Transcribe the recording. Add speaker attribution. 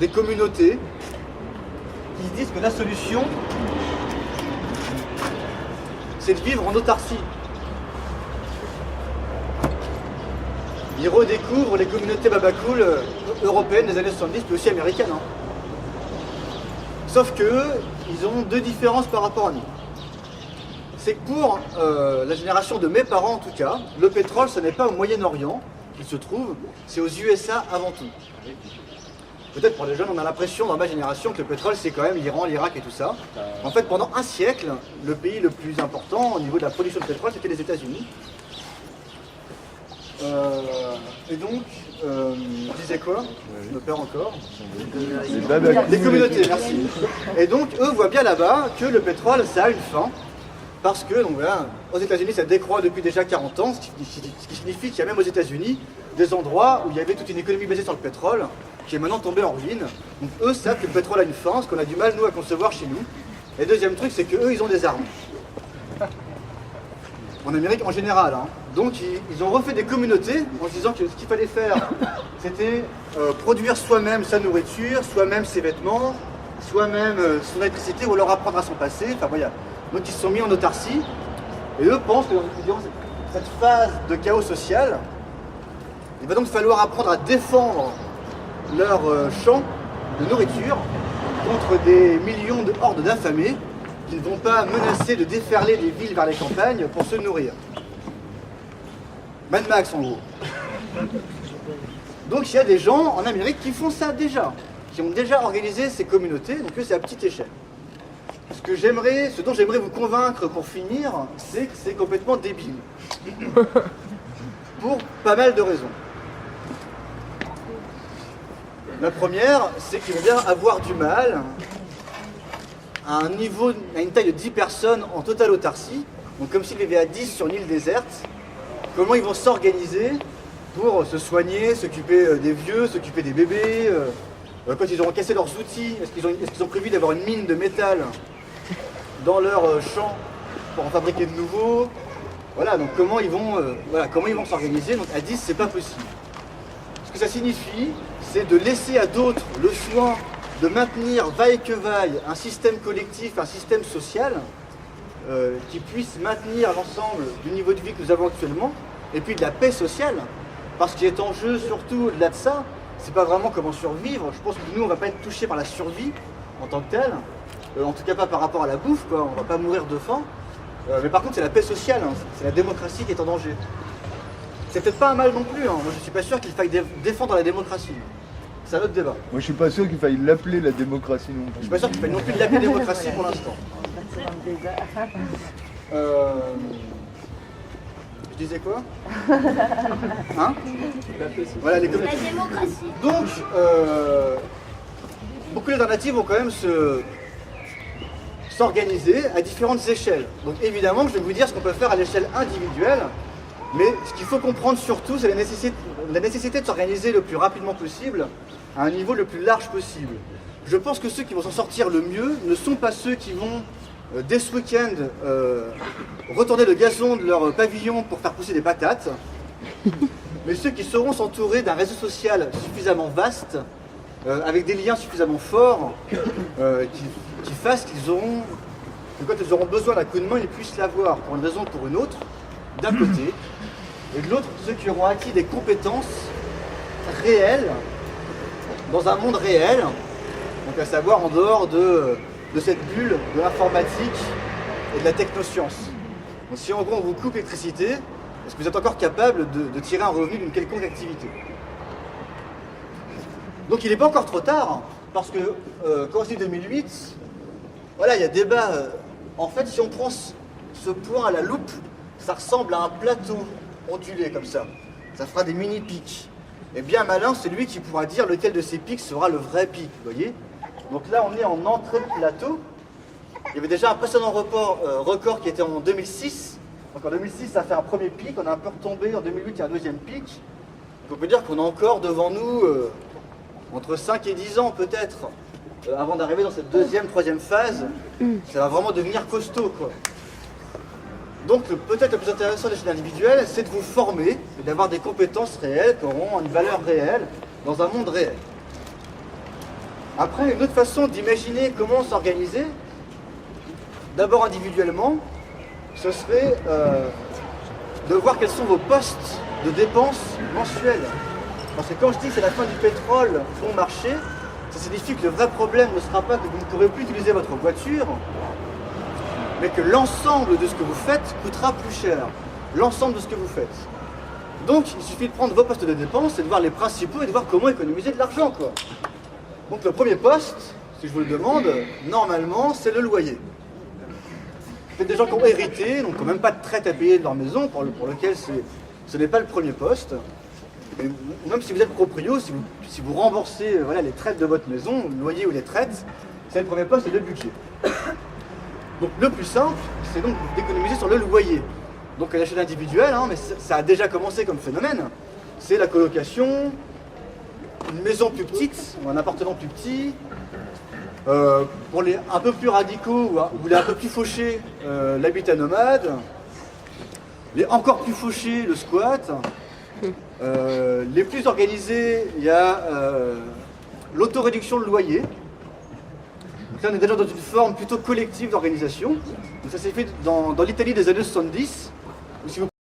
Speaker 1: des communautés qui se disent que la solution, c'est de vivre en autarcie. Ils redécouvrent les communautés babacool européennes des années 70, mais aussi américaines. Hein. Sauf que ils ont deux différences par rapport à nous. C'est que pour la génération de mes parents en tout cas, le pétrole ce n'est pas au Moyen-Orient qu'il se trouve, c'est aux USA avant tout. Peut-être pour les jeunes on a l'impression dans ma génération que le pétrole c'est quand même l'Iran, l'Irak et tout ça. En fait pendant un siècle, le pays le plus important au niveau de la production de pétrole c'était les États-Unis. Et donc, je disais quoi? Je me perds encore. Les communautés, merci. Et donc, eux voient bien là-bas que le pétrole, ça a une fin. Parce que, donc voilà, aux États-Unis, ça décroît depuis déjà 40 ans, ce qui signifie qu'il y a même aux États-Unis des endroits où il y avait toute une économie basée sur le pétrole, qui est maintenant tombée en ruine. Donc, eux savent que le pétrole a une fin, ce qu'on a du mal, nous, à concevoir chez nous. Et deuxième truc, c'est qu'eux, ils ont des armes. En Amérique en général. Hein. Donc ils ont refait des communautés en se disant que ce qu'il fallait faire, c'était produire soi-même sa nourriture, soi-même ses vêtements, soi-même son électricité ou leur apprendre à s'en passer. Enfin voilà. Donc ils se sont mis en autarcie et eux pensent que durant cette phase de chaos social, il va donc falloir apprendre à défendre leur champ de nourriture contre des millions de hordes d'affamés qui ne vont pas menacer de déferler des villes vers les campagnes pour se nourrir. Mad Max en gros. Donc il y a des gens en Amérique qui font ça déjà, qui ont déjà organisé ces communautés, donc eux c'est à petite échelle. Ce dont j'aimerais vous convaincre pour finir, c'est que c'est complètement débile. Pour pas mal de raisons. La première, c'est qu'ils vont bien avoir du mal à une taille de 10 personnes en totale autarcie, donc comme s'ils vivaient à 10 sur une île déserte, comment ils vont s'organiser pour se soigner, s'occuper des vieux, s'occuper des bébés, quand ils auront cassé leurs outils, est-ce qu'ils ont prévu d'avoir une mine de métal dans leur champ pour en fabriquer de nouveaux? Voilà, donc comment ils vont s'organiser? Donc à 10, c'est pas possible. Ce que ça signifie, c'est de laisser à d'autres le soin de maintenir, vaille que vaille, un système collectif, un système social qui puisse maintenir l'ensemble du niveau de vie que nous avons actuellement, et puis de la paix sociale, parce qu'il est en jeu surtout au-delà de ça, c'est pas vraiment comment survivre. Je pense que nous on va pas être touchés par la survie en tant que telle, en tout cas pas par rapport à la bouffe, quoi. On va pas mourir de faim, mais par contre c'est la paix sociale, hein. C'est la démocratie qui est en danger. C'est peut-être pas un mal non plus, hein. Moi je suis pas sûr qu'il faille défendre la démocratie. C'est un autre débat.
Speaker 2: Moi je suis pas sûr qu'il faille l'appeler la démocratie non plus.
Speaker 1: Je suis pas sûr qu'il faille non plus l'appeler démocratie pour l'instant. Je disais quoi? Hein? Voilà, les communautés.
Speaker 3: La démocratie.
Speaker 1: Donc, beaucoup d'alternatives vont quand même s'organiser à différentes échelles. Donc évidemment, je vais vous dire ce qu'on peut faire à l'échelle individuelle, mais ce qu'il faut comprendre surtout, c'est la nécessité de s'organiser le plus rapidement possible, à un niveau le plus large possible. Je pense que ceux qui vont s'en sortir le mieux ne sont pas ceux qui vont, dès ce week-end, retourner le gazon de leur pavillon pour faire pousser des patates, mais ceux qui sauront s'entourer d'un réseau social suffisamment vaste, avec des liens suffisamment forts, qui fassent que quand ils auront besoin d'un coup de main, ils puissent l'avoir pour une raison ou pour une autre, d'un côté, et de l'autre, ceux qui auront acquis des compétences réelles, dans un monde réel, donc à savoir en dehors de cette bulle de l'informatique et de la technoscience. Donc si en gros on vous coupe l'électricité, est-ce que vous êtes encore capable de tirer un revenu d'une quelconque activité? Donc il n'est pas encore trop tard, parce que quand on se dit 2008, voilà, il y a débat. En fait, si on prend ce point à la loupe, ça ressemble à un plateau ondulé comme ça. Ça fera des mini-pics. Et bien malin, c'est lui qui pourra dire lequel de ces pics sera le vrai pic, vous voyez? Donc là, on est en entrée de plateau. Il y avait déjà un précédent record qui était en 2006. Donc en 2006, ça fait un premier pic. On a un peu retombé. En 2008, il y a un deuxième pic. Donc on peut dire qu'on a encore devant nous entre 5 et 10 ans peut-être, avant d'arriver dans cette deuxième, troisième phase. Ça va vraiment devenir costaud, quoi. Donc peut-être le plus intéressant de l'échelle individuelle, c'est de vous former et d'avoir des compétences réelles qui auront une valeur réelle dans un monde réel. Après, une autre façon d'imaginer comment s'organiser, d'abord individuellement, ce serait de voir quels sont vos postes de dépenses mensuels. Parce que quand je dis que c'est la fin du pétrole bon marché, ça signifie que le vrai problème ne sera pas que vous ne pourrez plus utiliser votre voiture, mais que l'ensemble de ce que vous faites coûtera plus cher. L'ensemble de ce que vous faites. Donc, il suffit de prendre vos postes de dépenses et de voir les principaux et de voir comment économiser de l'argent, quoi. Donc, le premier poste, si je vous le demande, normalement, c'est le loyer. Peut-être des gens qui ont hérité, donc qui n'ont même pas de traite à payer de leur maison, pour lequel ce n'est pas le premier poste. Et même si vous êtes proprio, si vous remboursez voilà, les traites de votre maison, le loyer ou les traites, c'est le premier poste et le budget. Donc le plus simple, c'est donc d'économiser sur le loyer. Donc à l'échelle individuelle, mais ça a déjà commencé comme phénomène. C'est la colocation, une maison plus petite, ou un appartement plus petit. Pour les un peu plus radicaux ou les un peu plus fauchés, l'habitat nomade. Les encore plus fauchés, le squat. Les plus organisés, il y a l'autoréduction de loyer. Donc là, on est déjà dans une forme plutôt collective d'organisation. Ça s'est fait dans l'Italie des années 70. Si vous